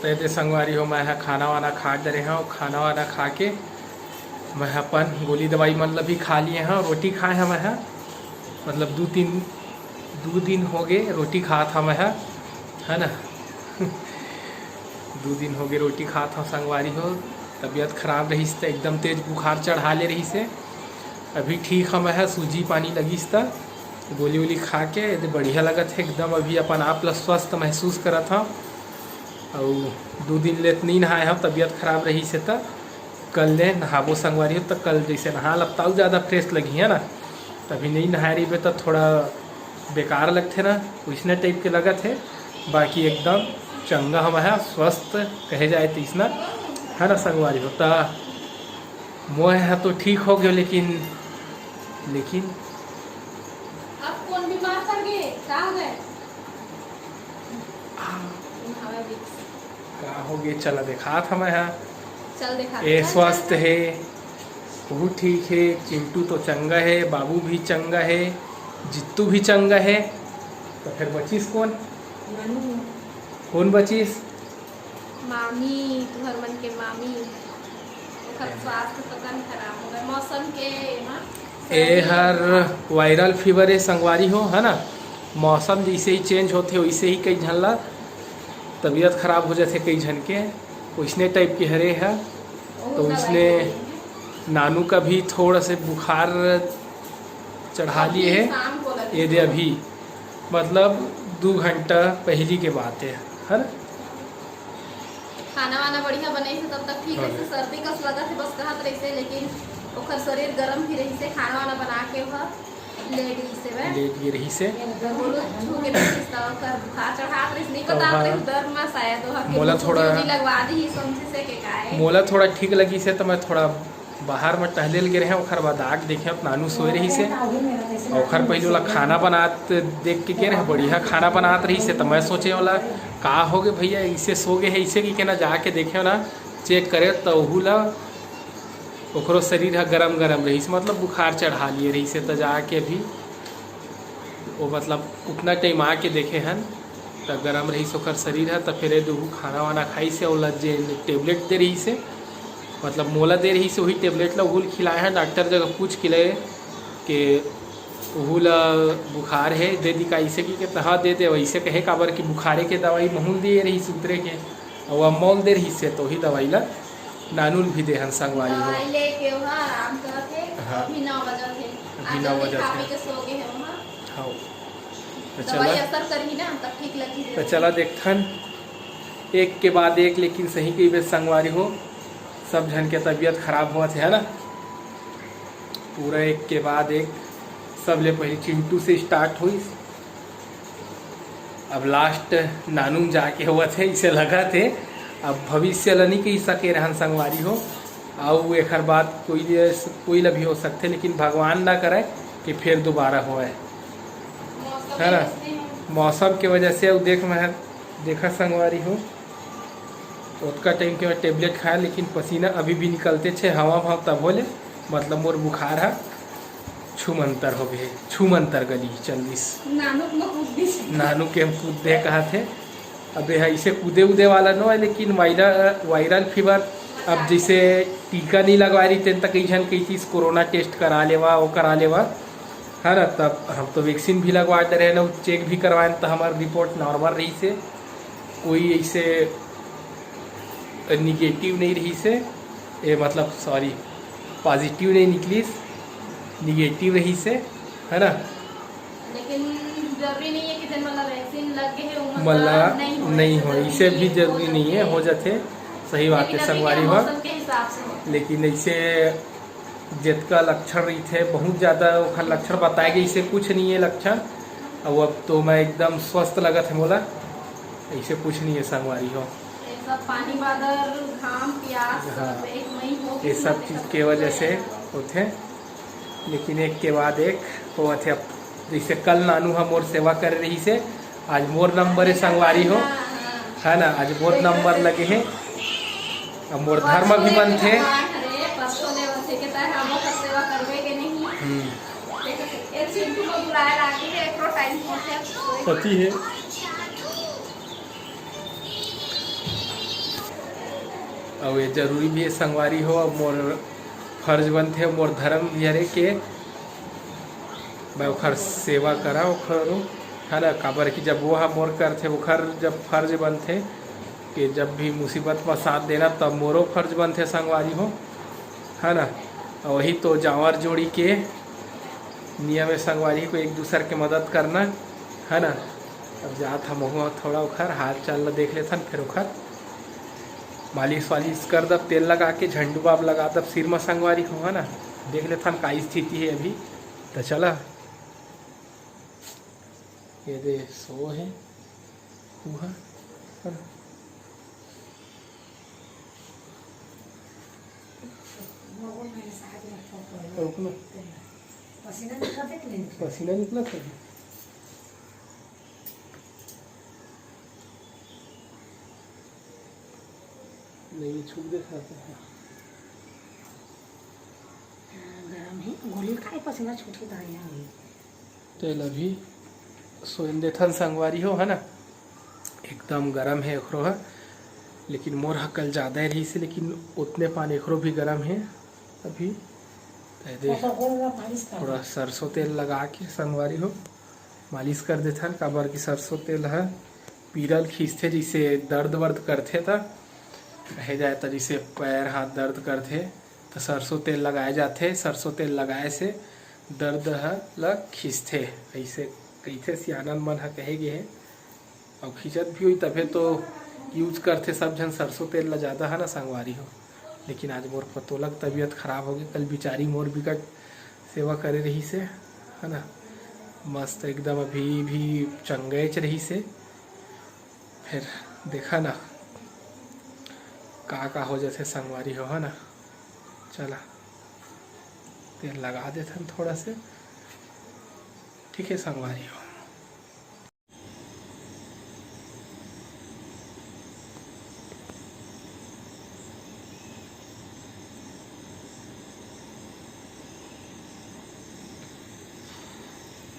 तो ये संगवारी हो मैं खाना वाना खा डरे हैं, और खाना वाना खा के मैं अपन गोली दवाई मतलब भी खा लिए हैं, रोटी खाए हैं मैं, मतलब 2 दिन हो गए रोटी खा था मैं, है ना 2 दिन हो गए रोटी खा था संगवारी हो। तबीयत खराब रही तो एकदम तेज बुखार चढ़ा ले रही से, अभी ठीक है मैं, सूजी पानी लगी था, गोली वोली खा के बढ़िया लगत है एकदम, अभी अपन आप स्वस्थ महसूस करा था। और 2 दिन ले नहीं नहाए हम, तबीयत खराब रही से तो कल ले नहाबो संगवारी हो, तो कल जैसे नहा लगता ज़्यादा फ्रेश लगी है ना, तभी नहीं नहा रही पे तो थोड़ा बेकार लगते ना, उसने टाइप के लगत है। बाकी एकदम चंगा हम है, स्वस्थ कहे जाए तो इसना है ना संगवारी होता मोह है तो ठीक हो गया, लेकिन अब कौन बीमार पड़ गए? क्या हो गए? क्या हो गया? चला देखा था मैं, चल देखा ये स्वस्थ है, वो ठीक है, चिंटू तो चंगा है, बाबू भी चंगा है, जित्तू भी चंगा है, तो फिर बचीस कौन? कौन बचीस? मामी, तुहर मन के मामी। स्वास्थ्य तो कम खराब हो गए मौसम के ना, ए हर वायरल फीवर है संगवारी हो, है ना, मौसम जैसे ही चेंज होते वैसे ही कई झन तबीयत खराब हो जाते, कई झन के वैसने टाइप के हरे है। तो उसने नानू का भी थोड़ा से बुखार चढ़ा लिए है, ये दे अभी मतलब 2 घंटा पहली के बात है ना। खाना वाना बढ़िया बने से तब तक ठीक है, सर्दी का लगा थे बस कहत रही से, लेकिन ओकर शरीर गरम भी रही से, खाना वाना बना के वह लेट गई रही से बोलो झुके नहीं कर बुखार चढ़ात रही नहीं पता तो डर में शायद वह मोला थोड़ा लगवा दी समझे से के काहे मोला थोड़ा ठीक लगी से, तो मैं थोड़ा बाहर में टहले लगे रहे, ओखर बाद आग देखे नानू सोए रही से, ओखर पहले वाला खाना बनात देख के गए रहे, बढ़िया खाना बनात रही से, तो मैं सोचे वाला का हो गए भैया इसे सो गए है इसे कि ना जाके देखे ना चेक करे, तो वहू ला ओकरो शरीर है गरम रही से, मतलब बुखार चढ़ा लिए रही से, तो जाके भी वो मतलब उतना टाइम आके देखे हन तो गरम रही से ओकर शरीर है, तो फिर दूँ खाना वाना खाई से और जे टेबलेट दे रही से, मतलब मोला दे रही से वही टेबलेट ला उहुल खिलाए हैं, डॉक्टर जगह पूछ के ले कि उहुल बुखार है दे दी का इसे कि हाँ दे दे, वैसे कहे काबर कि बुखारे के दवाई महूल दे रही से उतरे के, और अमौल दे रही से, तो वही दवाई ला नानूल भी दे हन संगवारी हो। आराम करते हाँ अभी 9 बजे थे, अभी 9 बजे खा पी के सो गए हैं वहां, हाँ दवाई असर करही ना तब ठीक लगी। तो चला देखथन एक के बाद एक, लेकिन सही कई बेर संगवारी हो सब जन के तबीयत खराब हुआ थे, है ना, पूरा एक के बाद एक, सब ले पहले चिंटू से स्टार्ट हुई, अब लास्ट नानू जाके हुआ थे, इसे लगा थे अब भविष्य ला नहीं कही सके रहन संगवारी हो, आओ एक बात कोई ला भी हो सकते, लेकिन भगवान ना करे कि फिर दोबारा होए, है ना, मौसम के वजह से। अब देख मैं देखा संगवारी हो उतना टाइम के मैं टेबलेट खाया, लेकिन पसीना अभी भी निकलते थे, हवा भाव तब बोले मतलब मोर बुखार है छूमंतर हो गए, छूमंतर गली चंदिस नानू के हम कूदे कहा थे, अब ऐसे कूदे उदे वाला न है, लेकिन वायरल फीवर अब जैसे टीका नहीं लगवा रही थे तक कई जन कई चीज़ कोरोना टेस्ट करा लेवा वो करा लेवा, है ना, तब हम तो वैक्सीन भी लगवा दे रहे ना, चेक भी करवाए तो हमारी रिपोर्ट नॉर्मल रही से, कोई ऐसे निगेटिव नहीं रही से, मतलब सॉरी पॉजिटिव नहीं निकली, निगेटिव रही से, है ना, लेकिन जरूरी नहीं है कि जन वाला वैक्सीन लग गए है मतलब नहीं हो, इसे भी जरूरी नहीं है, हो जाते सही बात है संगवारी हो, लेकिन ऐसे जितना लक्षण रही थे बहुत ज़्यादा वो लक्षण बताए गए, इसे कुछ नहीं है लक्षण, और अब तो मैं एकदम स्वस्थ लगा था मोला, ऐसे कुछ नहीं है संगवारी हो, पानी बादल घाम प्यास ये सब चीज़ के वजह से होते, लेकिन एक के बाद एक वो थे। अब जैसे कल नानू हम मोर सेवा कर रही से, आज मोर नंबर है संगवारी हो, है ना, आज मोर नंबर लगे हैं, अब मोर धर्म भी बन थे, पति है और ये जरूरी भी है संगवारी हो, और मोर फर्ज बनते मोर धर्म हरे के मैं ओखर सेवा करा ओखर है ना। काबर कि जब वो हम मोर करते ओखर जब फर्ज बनते कि जब भी मुसीबत में साथ देना तब मोरो फर्ज बनते संगवारी हो, है ना। वही तो जावर जोड़ी के नियम है संगवारी को एक दूसरे के मदद करना, है ना। अब जात हम थोड़ा उखर हाल चाल देख लेथन, फिर उखर मालिश वालिश कर दब, तेल लगा के झंडू बाब लगा दब सिर में संगवारी हो, है ना। देख लेथन का स्थिति है अभी। तो चला ये दे सो है हुआ, है ना। पसीना निकला था नहीं छूट देखा था गरम है गोली खाए पसीना छूट के तेल अभी सोन देथन संगवारी हो, है ना। एकदम गरम है एकरो है, लेकिन मोर कल ज़्यादा ही रही से, लेकिन उतने पानी एकरो भी गरम है अभी। थोड़ा सरसों तेल लगा के संगवारी हो मालिश कर देथन। काबर की सरसों तेल है पीरल खींचते, जैसे दर्द वर्द करते था कहे जाए तो, जैसे पैर हाथ दर्द करते तो सरसों तेल लगाए जाते। सरसों तेल लगाए से दर्द है लग खींचते, ऐसे कैसे सियानन मन है कहे गए है। और खींचत भी हुई तभी तो यूज करते सब जन सरसों तेल ला ज़्यादा, है ना संगवारी हो। लेकिन आज मोर पतोलक तबीयत खराब हो गई, कल बिचारी मोर बिकट सेवा करे रही से, है ना। मस्त एकदम अभी भी चंगेच रही से। फिर देखा ना का हो जाते संगवारी हो, है ना। चला तेल लगा देते थोड़ा से, ठीक है संगवारी हो।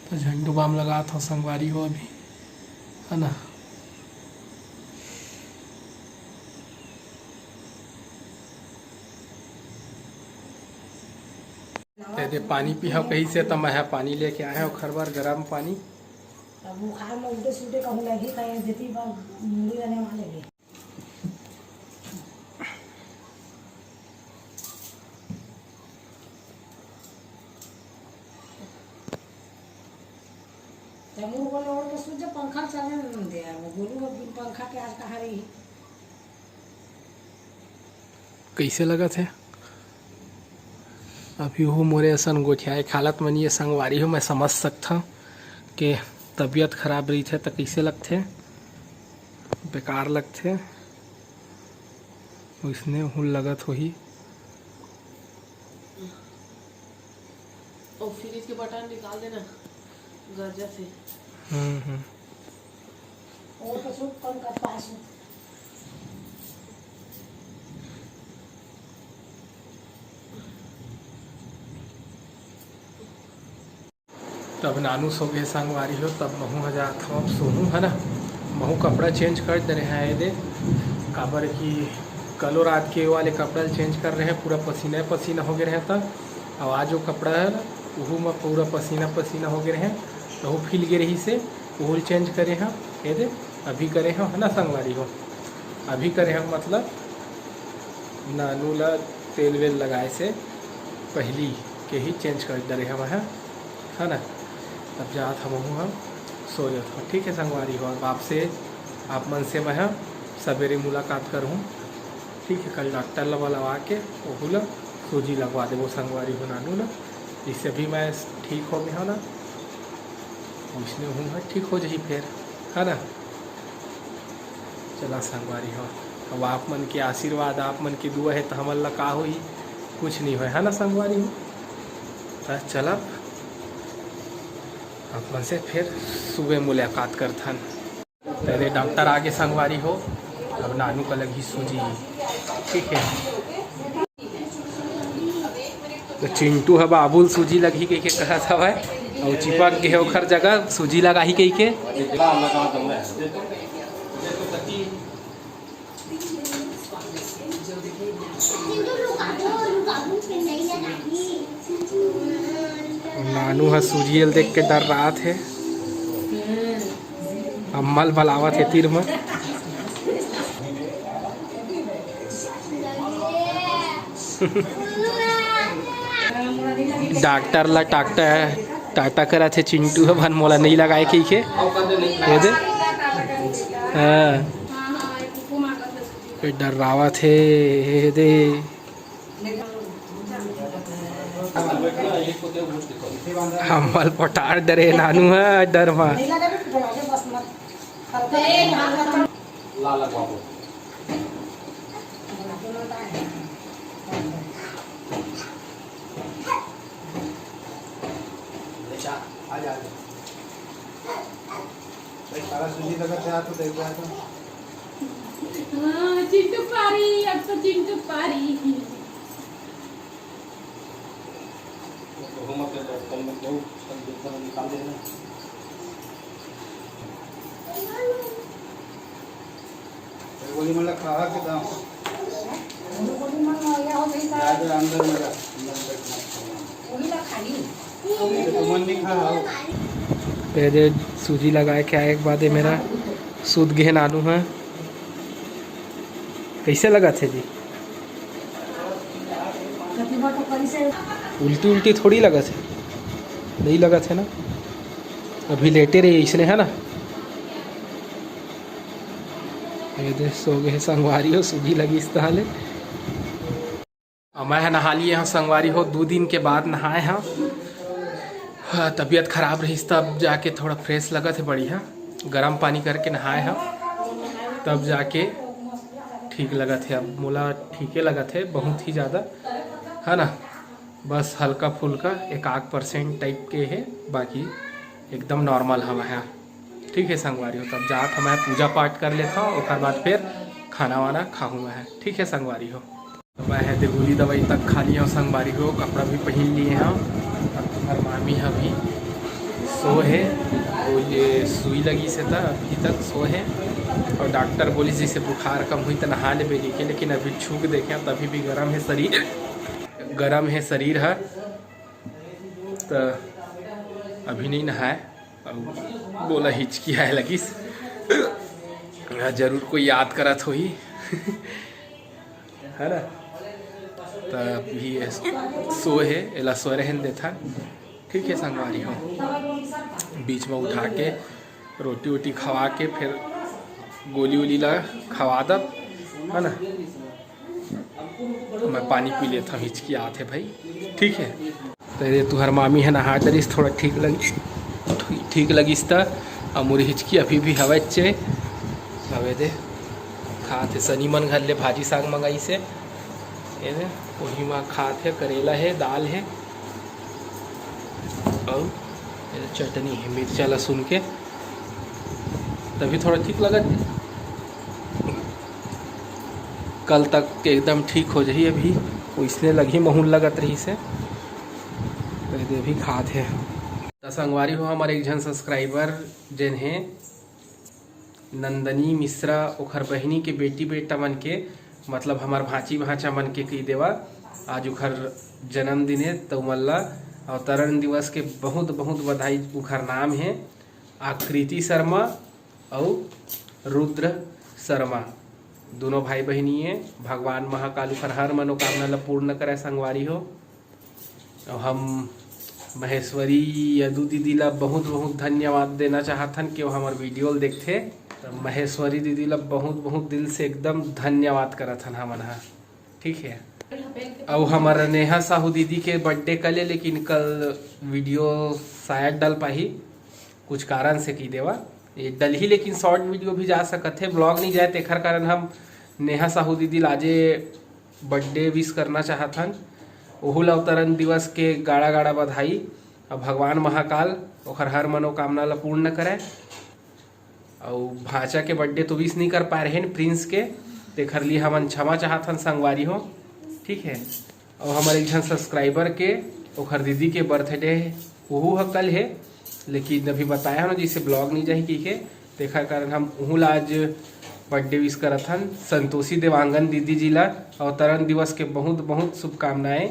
तो झंडू बाम लगा था संगवारी हो अभी, है ना। दे पानी पीहा कहीं से, तो मैं पानी लेके आया हूँ खरबार गर्म पानी। बुखार में उल्टे सीधे कहूँ लगी कहीं देती मुड़ी रहने वाले मुँह बोले और सूझे पंखा चले नहीं दे बोलू पंखा के आज कहा रही कैसे लगा थे अभी हो मोरे असन गोठियाए हालत में ये संगवारी हो। मैं समझ सकता कि तबीयत खराब रही थे तो कैसे लगते, बेकार लगते। इसने हुल लगत हो ही। और फ्रिज के बटन निकाल देना गर्जा से। और तो सब कम का पास तब नानू सो गए संगवारी हो, तब महू हजार था अब सोनू, है ना। महू कपड़ा चेंज कर दे रहे हैं ये दे, काबर की कलो रात के वाले कपड़ा चेंज कर रहे हैं, पूरा पसीना पसीना हो गए रहे तब। और आज जो कपड़ा है वह में पूरा पसीना पसीना हो गए हैं, तो वो फिल गए रही से वो चेंज करे हैं ये दे। अभी करे हैं, है ना संगवारी हो। अभी करे हैं मतलब नानू ला तेल वेल लगाए से पहली के ही चेंज कर दे रहे हैं, है ना। तब जात हम सो जाता। ठीक है संगवारी हो, अब आपसे आप मन से मैं सवेरे मुलाकात करूँ, ठीक है। कल डॉक्टर लगा के वो सूजी लगवा दे वो संगवारी हो नानू ना, जिससे भी मैं ठीक हो गया ना, उसने हूँ ठीक हो जाही फिर, है ना। चला संगवारी हो, अब आप मन के आशीर्वाद आप मन की दुआ है तो हमन ला का हो ही कुछ नहीं हो, है ना संगवारी हो। तो चला अपन से फिर सुबह मुलाकात करथन। पहले डॉक्टर आगे संगवारी हो, अब नानू का लगी सूजी, ठीक है। तो चिंटू है बाबुल सूजी लगी कही के कहा था भाई, और चिपक गए ओखर जगह सूजी लगा ही कही के। नानू ह सीरियल देख के डर रहा थे। अम्मल बलावत है तीर में। डॉक्टर ला टाटा करा थे चिंटू है भन मोला नहीं लगाए की के दे डर रहा थे दे अम्मल पटार डरे नानू है डर में चिंटू पारी, अब तो चिंटू पारी। गोली मला खावा के दाम गोली मन या हो गई था याद अंदर मेरा वही ला खाली तो मन नहीं खा पहले सूजी लगाए के आए के बाद ये मेरा सूद गहन आलू है। कैसे लगा थे जी? कतिबा तो करी से उल्टी उल्टी थोड़ी लगा थे, नहीं लगा थे ना। अभी लेटे रही इसने है ना। ये दे सो गए संगवारी हो, सूजी लगी इस तरह। मैं नहा लिए यहाँ संगवारी हो, 2 दिन के बाद नहाए हैं। हाँ, तबीयत खराब रही तब जाके थोड़ा फ्रेश लगा थे बढ़िया। गर्म पानी करके नहाए हैं तब जाके ठीक लगा थे। अब मोला ठीक ही लगा थे, बहुत ही ज़्यादा है ना। बस हल्का फुल्का 1% टाइप के है, बाकी एकदम नॉर्मल हवा है। ठीक है संगवारी हो, तब जात मैं पूजा पाठ कर लेता हूँ, उसके बाद फिर खाना वाना खाऊँगा है। ठीक है संगवारी हो, तो मैं है गोली दवाई तक खा लिया हूँ संगवारी हो, कपड़ा भी पहन लिए हैं। अब तुम्हार मामी अभी सो है, वो ये सुई लगी से था अभी तक सो है। और डॉक्टर बोली जैसे बुखार कम हुई तो नहा ले बेली के, लेकिन अभी छूक देखें तभी भी गर्म है शरीर, गर्म है शरीर है, तो अभी नहीं नहाए। अब बोला हिचकी आए लगिस, जरूर कोई याद करत हो ही है ना। तो अभी सो है एला सो रहन देथा। ठीक है संगवारी हो, बीच में उठा के रोटी वोटी खवा के फिर गोली वोली ला खवा दब है ना। मैं पानी पी लेता हूँ, हिचकी आते भाई। ठीक है, तो ये तुहर मामी है नहा डरिस, थोड़ा ठीक लगिस था। और मोरी हिचकी अभी भी हवा चे हवे दे खाते। सनी मन घर ले भाजी साग मंगाई से ये वही में खाते, करेला है, दाल है और चटनी है मिर्चा लहसुन के, तभी थोड़ा ठीक लगा। कल तक एकदम ठीक हो जाही, अभी इसने लगी महूल लगत रही से पहले भी खात है। तो संगवारी हो, हमारे एक जन सब्सक्राइबर जिन हैं नंदनी मिश्रा, ओखर बहिनी के बेटी बेटा मन के, मतलब हमार भांची भांचा मन के कही देवा आज उखर जन्मदिन है, तो मल्ला अवतरण दिवस के बहुत बहुत बधाई। उखर नाम है आकृति शर्मा और रुद्र शर्मा, दोनों भाई बहनी है। भगवान महाकाल उखर हर मनोकामना ला पूर्ण करे संगवारी हो। और हम महेश्वरी यदु दीदी ला बहुत बहुत धन्यवाद देना चाहतन कि वो हमार वीडियो देखते। तो महेश्वरी दीदी ला बहुत बहुत दिल से एकदम धन्यवाद करथन हमन हा। ठीक है, और हमारा नेहा साहू दीदी के बर्थडे कल है, लेकिन कल वीडियो शायद डल पाही, कुछ कारण से की देवा ये डल ही, लेकिन शॉर्ट वीडियो भी जा सकत है, ब्लॉग नहीं जाए। तेखर कारण हम नेहा साहू दीदी लाजे बर्थडे विश करना चाहतन। ओहुल अवतरण दिवस के गाड़ा गाड़ा बधाई। और भगवान महाकाल ओखर हर मनोकामना ला पूर्ण करे। और भाचा के बर्थडे तो विश नहीं कर पा रहे हैं प्रिंस के, तेखर लिए हमन क्षमा चाहतन संगवारी हो। ठीक है, और हमारे एक जन सब्सक्राइबर के ओखर दीदी के बर्थडे वहू कल है, लेकिन अभी बताया ना जैसे ब्लॉग नहीं जाही की के, तेखर कारण हम उहुल आज बर्थडे विश करत हन। संतोषी देवांगन दीदी जी ला अवतरण दिवस के बहुत बहुत शुभकामनाएं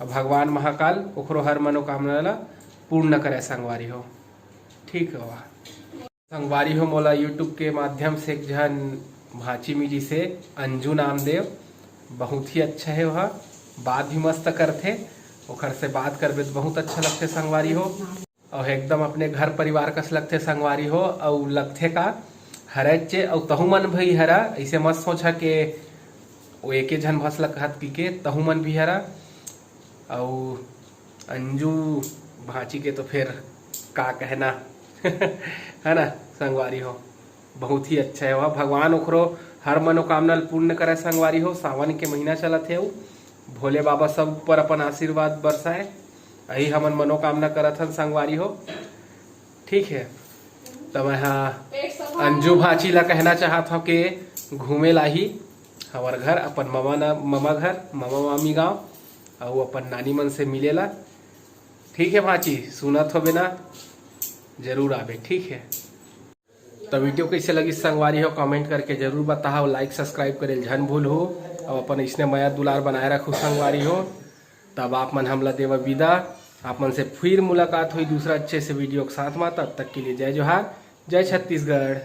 और भगवान महाकाल ओकरो हर मनोकामना ला पूर्ण करे संगवारी हो। ठीक है वाह संगवारी हो मोला यूट्यूब के माध्यम से एक जन भाची मिली से अंजू नामदेव बहुत ही अच्छा है वह बात भी मस्त करथे ओखर से बात करबे तो बहुत अच्छा लगते संगवारी हो और एकदम अपने घर परिवार कस लगते संगवारी हो और लगथे का हरचे और तहु मन भी हरा ऐसे मत सोचा के वो एके झन भस लग पी के तहु मन भी हरा और अंजू भाची के तो फिर का कहना है ना संगवारी हो बहुत ही अच्छा है वह भगवान ओकरो हर मनोकामना पूर्ण करे संगवारी हो। सावन के महीना चलत है भोले बाबा सब पर अपन आशीर्वाद बरसाए यही हमन मनोकामना करत हन संगवारी हो। ठीक है तो मैं अंजू भाची ला कहना चाहत हूँ कि घूमे लाही हमार घर अपन मामा घर मामा मामी गाँव और अपन नानी मन से मिलेला। ठीक है भाची सुनत हो बिना जरूर आवे। ठीक है तो वीडियो कैसे लगी संगवारी हो कमेंट करके जरूर बताओ लाइक सब्सक्राइब करे झन भूल हो और अपन इसने माया दुलार बनाए रखो संगवारी हो। तब आप मन हमला देवा विदा आप मन से फिर मुलाकात हुई दूसरा अच्छे से वीडियो के साथ में। तब तक के लिए जय जोहार जय छत्तीसगढ़।